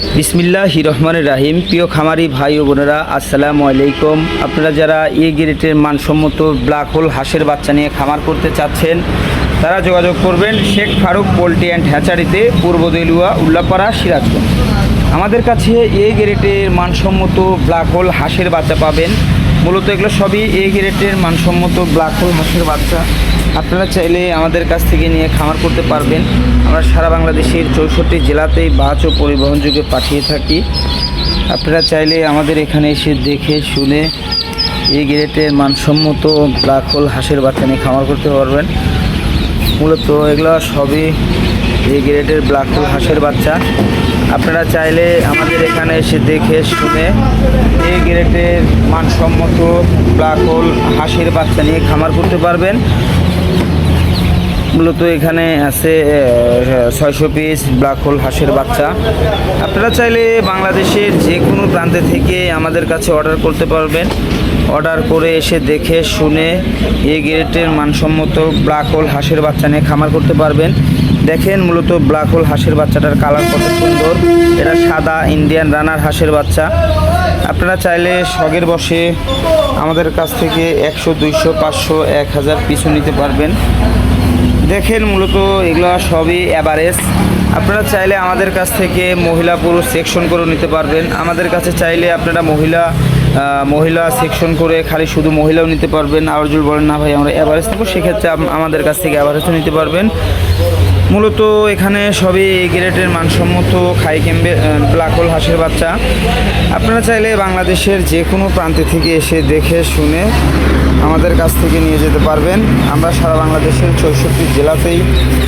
বিসমিল্লাহির রহমানির রাহিম। প্রিয় খামারি ভাই ও বোনেরা, আসসালামু আলাইকুম। আপনারা যারা এ গ্রেডের মানসম্মত ব্ল্যাক হোল হাঁসের বাচ্চা নিয়ে খামার করতে চাচ্ছেন তারা যোগাযোগ করবেন শেখ ফারুক পোল্ট্রি অ্যান্ড হ্যাচারিতে, পূর্ব দেলুয়া, উল্লাপাড়া, সিরাজগঞ্জ। আমাদের কাছে এ গ্রেডের মানসম্মত ব্ল্যাক হোল হাঁসের বাচ্চা পাবেন। মূলত এগুলো সবই এ গ্রেডের মানসম্মত ব্ল্যাক হোল হাঁসের বাচ্চা। আপনারা চাইলে আমাদের কাছ থেকে নিয়ে খামার করতে পারবেন। আমরা সারা বাংলাদেশের 64 জেলাতেই বাস ও পরিবহন যোগে পাঠিয়ে থাকি। আপনারা চাইলে আমাদের এখানে এসে দেখে শুনে এই গ্রেডের মানসম্মত ব্ল্যাক হোল হাঁসের বাচ্চা নিয়ে খামার করতে পারবেন। মূলত এগুলো সবই এই গ্রেডের ব্ল্যাক হোল হাঁসের বাচ্চা। আপনারা চাইলে আমাদের এখানে এসে দেখে শুনে এই গ্রেডের মানসম্মত ব্ল্যাক হোল হাঁসের বাচ্চা নিয়ে খামার করতে পারবেন। মূলত এখানে আছে 600 পিস ব্ল্যাক হোল হাঁসের বাচ্চা। আপনারা চাইলে বাংলাদেশের যে কোনো প্রান্তে থেকে আমাদের কাছে অর্ডার করতে পারবেন। অর্ডার করে এসে দেখে শুনে এই গ্রেডের মানসম্মত ব্ল্যাক হোল হাঁসের বাচ্চা নিয়ে খামার করতে পারবেন। দেখেন মূলত ব্ল্যাক হোল হাঁসের বাচ্চাটার কালার কত সুন্দর। এটা সাদা ইন্ডিয়ান রানার হাঁসের বাচ্চা। আপনারা চাইলে শখের বসে আমাদের কাছ থেকে 100, 200, 500, 1000 পিছু নিতে পারবেন। দেখেন মূলত এগুলো সবই অ্যাভারেজ। আপনারা চাইলে আমাদের কাছ থেকে মহিলা পুরুষ সেকশন করে নিতে পারবেন। আমাদের কাছে চাইলে আপনারা মহিলা সেকশন করে খালি শুধু মহিলাও নিতে পারবেন। আর যদি বলেন না ভাই আমরা অ্যাভারেজ নেবো, সেক্ষেত্রে আমাদের কাছ থেকে অ্যাভারেজও নিতে পারবেন। মূলত এখানে সবই এই গ্রেডের মানসম্মত খাই ক্যাম্বে ব্ল্যাক হোল হাঁসের বাচ্চা। আপনারা চাইলে বাংলাদেশের যে কোনো প্রান্তে থেকে এসে দেখে শুনে আমাদের কাছ থেকে নিয়ে যেতে পারবেন। আমরা সারা বাংলাদেশের 64 জেলাতেই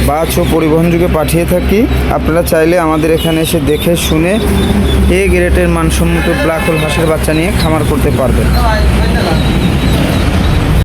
বাস ও পরিবহন যোগে পাঠিয়ে থাকি। আপনারা চাইলে আমাদের এখানে এসে দেখে শুনে এই গ্রেডের মানসম্মত ব্ল্যাক হোল হাঁসের বাচ্চা নিয়ে খামার করতে পারবেন।